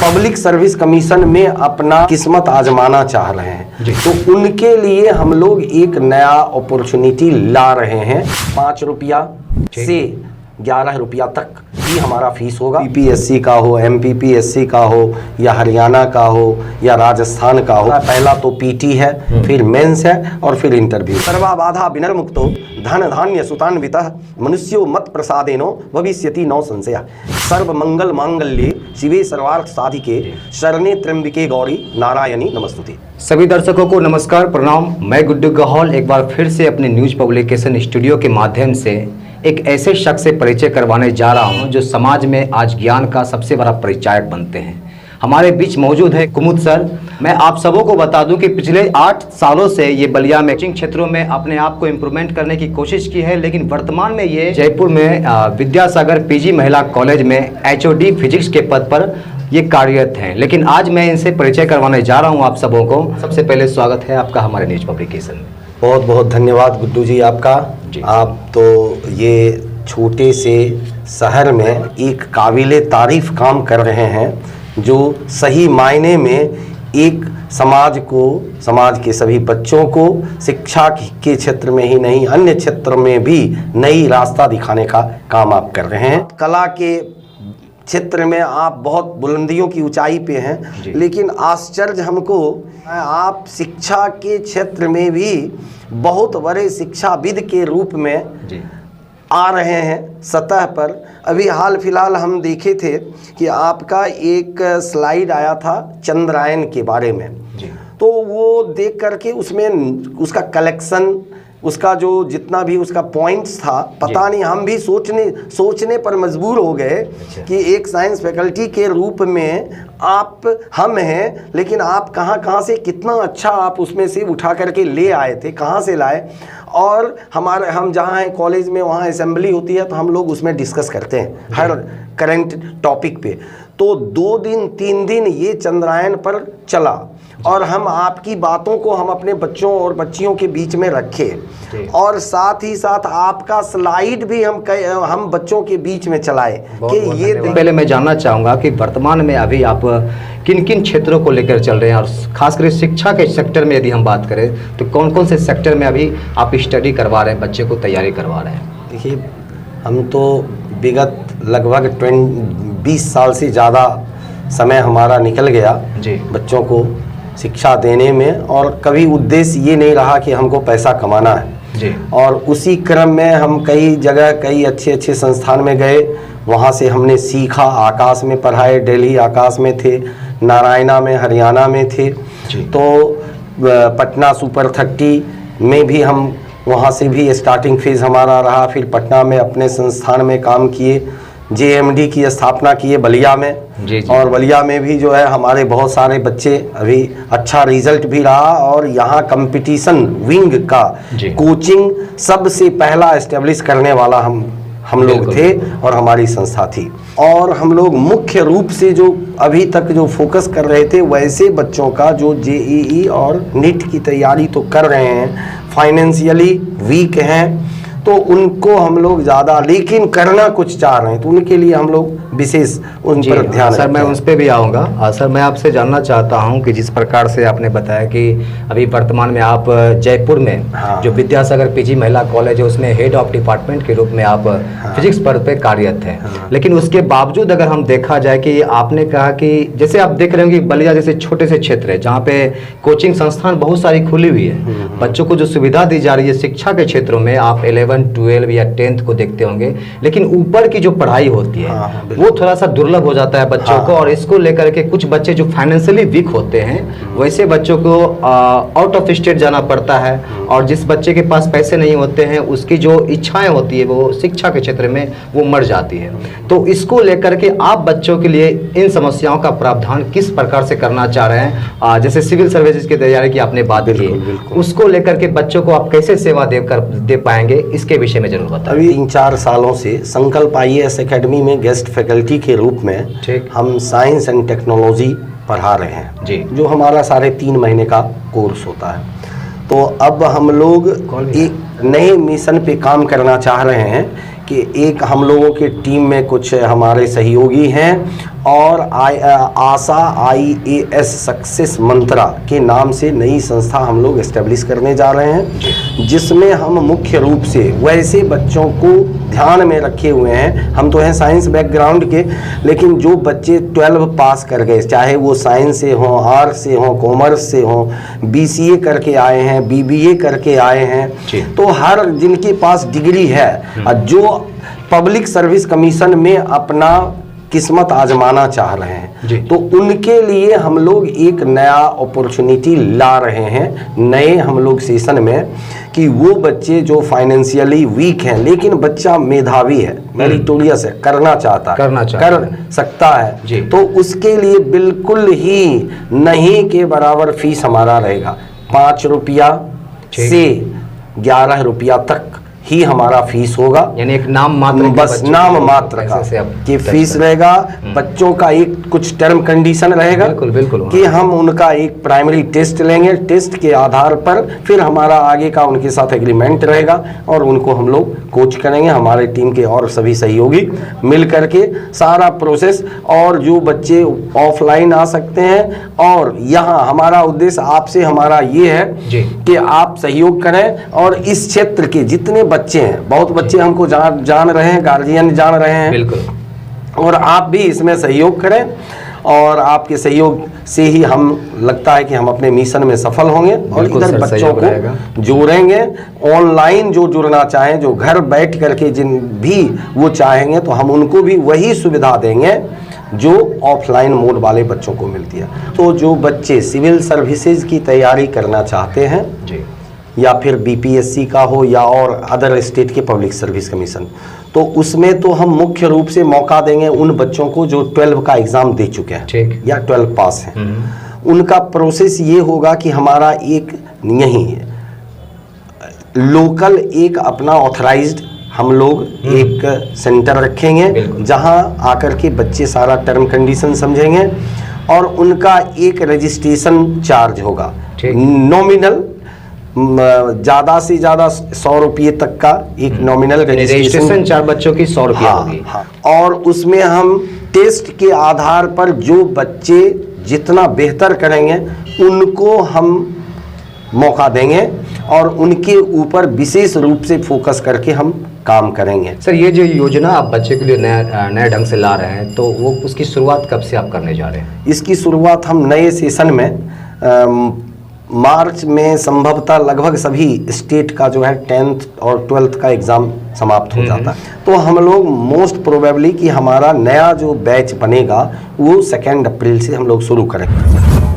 Public service commission में अपना किस्मत आजमाना चाह रहे हैं, तो उनके लिए हम लोग एक नया अपॉर्चुनिटी ला रहे हैं। 5 रुपया से 11 रुपया तक ही हमारा फीस होगा। पीपीएससी का हो, एमपीपीएससी का हो, या हरियाणा का हो, या राजस्थान का हो। पहला तो पीटी है, फिर मेंस है, और फिर इंटरव्यू। सर्वाबाधा विनर्मुक्तो धन धान्य सुतान्वितः मनुष्यो मत प्रसादेनो भविष्यति नौ संशय। सर्व मंगल मांगल्ये शिवे सर्वार्थ साधिके शरणे त्र्यंबिके गौरी नारायणी नमस्तुते। सभी दर्शकों को नमस्कार, प्रणाम। मैं गुड्डू गहल एक बार फिर से अपने न्यूज पब्लिकेशन स्टूडियो के माध्यम से एक ऐसे शख्स से परिचय करवाने जा रहा हूं जो समाज में आज ज्ञान का सबसे बड़ा परिचायक बनते हैं। हमारे बीच मौजूद है कुमुद सर। मैं आप सबों को बता दूं कि पिछले 8 सालों से ये बलिया में कोचिंग क्षेत्रों में अपने आप को इम्प्रूवमेंट करने की कोशिश की है, लेकिन वर्तमान में ये जयपुर में विद्यासागर पीजी महिला कॉलेज में एचओडी फिजिक्स के पद पर ये कार्यरत हैं। लेकिन आज मैं इनसे परिचय करवाने जा रहा हूँ आप सबों को। सबसे पहले स्वागत है आपका हमारे न्यूज पब्लिकेशन में। बहुत बहुत धन्यवाद गुड्डू जी आपका। आप तो ये छोटे से शहर में एक काबिले तारीफ काम कर रहे हैं, जो सही मायने में एक समाज को, समाज के सभी बच्चों को शिक्षा के क्षेत्र में ही नहीं अन्य क्षेत्र में भी नई रास्ता दिखाने का काम आप कर रहे हैं। कला के क्षेत्र में आप बहुत बुलंदियों की ऊंचाई पे हैं, लेकिन आश्चर्य हमको आप शिक्षा के क्षेत्र में भी बहुत बड़े शिक्षाविद के रूप में आ रहे हैं सतह पर। अभी हाल फिलहाल हम देखे थे कि आपका एक स्लाइड आया था चंद्रायन के बारे में, तो वो देख करके उसमें उसका कलेक्शन, उसका जो जितना भी उसका पॉइंट्स था, पता नहीं हम भी सोचने पर मजबूर हो गए कि एक साइंस फैकल्टी के रूप में आप हम हैं, लेकिन आप कहाँ से कितना अच्छा आप उसमें से उठा करके ले आए थे, कहाँ से लाए। और हम जहाँ हैं कॉलेज में, वहाँ असेंबली होती है तो हम लोग उसमें डिस्कस करते हैं हर करंट टॉपिक पे। तो 2 दिन 3 दिन ये चंद्रायन पर चला, और हम आपकी बातों को हम अपने बच्चों और बच्चियों के बीच में रखे, और साथ ही साथ आपका स्लाइड भी हम बच्चों के बीच में चलाए कि ये। पहले मैं जानना चाहूँगा कि वर्तमान में अभी आप किन किन क्षेत्रों को लेकर चल रहे हैं, और खासकर शिक्षा के सेक्टर में यदि हम बात करें तो कौन कौन से सेक्टर में अभी आप स्टडी करवा रहे हैं, बच्चे को तैयारी करवा रहे हैं? देखिए, हम तो विगत लगभग 20 साल से ज़्यादा समय हमारा निकल गया बच्चों को शिक्षा देने में, और कभी उद्देश्य ये नहीं रहा कि हमको पैसा कमाना है। और उसी क्रम में हम कई जगह कई अच्छे संस्थान में गए, वहाँ से हमने सीखा। आकाश में पढ़ाए, दिल्ली आकाश में थे, नारायणा में हरियाणा में थे, तो पटना सुपर 30 में भी हम वहाँ से भी स्टार्टिंग फेज़ हमारा रहा। फिर पटना में अपने संस्थान में काम किए, जेएमडी की स्थापना किए बलिया में। और बलिया में भी जो है हमारे बहुत सारे बच्चे, अभी अच्छा रिजल्ट भी रहा, और यहाँ कंपटीशन विंग का कोचिंग सबसे पहला एस्टेब्लिश करने वाला हम लोग थे, और हमारी संस्था थी। और हम लोग मुख्य रूप से जो अभी तक जो फोकस कर रहे थे वैसे बच्चों का जो जेईई और नीट की तैयारी तो कर रहे हैं, फाइनेंशियली वीक हैं, तो उनको हम लोग ज़्यादा लेकिन करना कुछ चाह रहे हैं, तो उनके लिए हम लोग विशेष उन पर ध्यान। सर, मैं उस पर भी आऊँगा। सर, मैं आपसे जानना चाहता हूं कि जिस प्रकार से आपने बताया कि अभी वर्तमान में आप जयपुर में जो विद्यासागर पीजी महिला कॉलेज है उसमें हेड ऑफ डिपार्टमेंट के रूप में आप फिजिक्स पद पे कार्यरत हैं। लेकिन उसके बावजूद अगर हम देखा जाए कि आपने कहा कि जैसे आप देख रहे होंगे बलिया जैसे छोटे से क्षेत्र है जहाँ पे कोचिंग संस्थान बहुत सारी खुली हुई है, बच्चों को जो सुविधा दी जा रही है शिक्षा के क्षेत्रों में, आप 11, 12 या 10th को देखते होंगे, लेकिन ऊपर की जो पढ़ाई होती है वो थोड़ा सा दुर्लभ हो जाता है बच्चों को। और इसको लेकर के कुछ बच्चे जो फाइनेंशियली वीक होते हैं वैसे बच्चों को आउट ऑफ स्टेट जाना पड़ता है, और जिस बच्चे के पास पैसे नहीं होते हैं उसकी जो इच्छाएं होती है वो शिक्षा के क्षेत्र में वो मर जाती है। तो इसको लेकर के आप बच्चों के लिए इन समस्याओं का प्रावधान किस प्रकार से करना चाह रहे हैं? जैसे सिविल सर्विसेज की तैयारी की आपने बात की, उसको लेकर के बच्चों को आप कैसे सेवा दे पाएंगे, इसके विषय में जरूर बताएं। अभी 3-4 सालों से संकल्प IAS एकेडमी में गेस्ट फैकल्टी के रूप में हम साइंस एंड टेक्नोलॉजी पढ़ा रहे हैं, जो हमारा 3.5 महीने का कोर्स होता है। तो अब हम लोग एक नए मिशन पे काम करना चाह रहे हैं कि एक हम लोगों के टीम में कुछ हमारे सहयोगी हैं और आशा IAS सक्सेस मंत्रा के नाम से नई संस्था हम लोग एस्टेब्लिश करने जा रहे हैं, जिसमें हम मुख्य रूप से वैसे बच्चों को ध्यान में रखे हुए हैं। हम तो हैं साइंस बैकग्राउंड के, लेकिन जो बच्चे 12 पास कर गए, चाहे वो साइंस से हों, आर्ट्स से हों, कॉमर्स से हों, BCA करके आए हैं, BBA करके आए हैं, तो हर जिनके पास डिग्री है, जो पब्लिक सर्विस कमीशन में अपना किस्मत आजमाना चाह रहे हैं, तो उनके लिए हम लोग एक नया अपॉर्चुनिटी ला रहे हैं नए हम लोग सेशन में, कि वो बच्चे जो फाइनेंशियली वीक हैं लेकिन बच्चा मेधावी है, मेरिटोरियस है, करना चाहता है, कर सकता है, तो उसके लिए बिल्कुल ही नहीं के बराबर फीस हमारा रहेगा। 5 रुपया से 11 रुपया तक ही हमारा फीस होगा, यानी एक नाम मात्र, बस नाम मात्र का कि फीस रहेगा। बच्चों का एक कुछ टर्म कंडीशन रहेगा, बिल्कुल कि हम उनका एक प्राइमरी टेस्ट लेंगे, टेस्ट के आधार पर फिर हमारा आगे का उनके साथ एग्रीमेंट रहेगा और उनको हम लोग कोच करेंगे, हमारे टीम के और सभी सहयोगी मिल करके सारा प्रोसेस। और जो बच्चे ऑफलाइन आ सकते हैं, और यहाँ हमारा उद्देश्य आपसे हमारा ये है कि आप सहयोग करें, और इस क्षेत्र के जितने बच्चे हैं, बहुत बच्चे हमको जान रहे हैं, गार्जियन जान रहे हैं, बिल्कुल, और आप भी इसमें सहयोग करें, और आपके सहयोग से ही हम लगता है कि हम अपने मिशन में सफल होंगे। और इधर बच्चों को जोड़ेंगे, ऑनलाइन जो जुड़ना चाहें, जो घर बैठ करके जिन भी वो चाहेंगे, तो हम उनको भी वही सुविधा देंगे जो ऑफलाइन मोड वाले बच्चों को मिलती है। तो जो बच्चे सिविल सर्विसेज की तैयारी करना चाहते हैं जी, या फिर BPSC का हो या और अदर स्टेट के पब्लिक सर्विस कमीशन, तो उसमें तो हम मुख्य रूप से मौका देंगे उन बच्चों को जो 12 का एग्ज़ाम दे चुके हैं या 12 पास हैं। उनका प्रोसेस ये होगा कि हमारा एक यहीं लोकल एक अपना ऑथराइज्ड हम लोग एक सेंटर रखेंगे, जहां आकर के बच्चे सारा टर्म कंडीशन समझेंगे, और उनका एक रजिस्ट्रेशन चार्ज होगा नॉमिनल, ज़्यादा से ज़्यादा 100 रुपये तक का एक नॉमिनल रजिस्ट्रेशन चार्ज बच्चों की 100 रुपये होगी। और उसमें हम टेस्ट के आधार पर जो बच्चे जितना बेहतर करेंगे उनको हम मौका देंगे, और उनके ऊपर विशेष रूप से फोकस करके हम काम करेंगे। सर, ये जो योजना आप बच्चे के लिए नए ढंग से ला रहे हैं, तो वो उसकी शुरुआत कब से आप करने जा रहे हैं? इसकी शुरुआत हम नए सेशन में मार्च में संभवतः लगभग सभी स्टेट का जो है 10th और 12th का एग्ज़ाम समाप्त हो जाता है, तो हम लोग मोस्ट प्रोबेबली कि हमारा नया जो बैच बनेगा वो 2 अप्रैल से हम लोग शुरू करेंगे।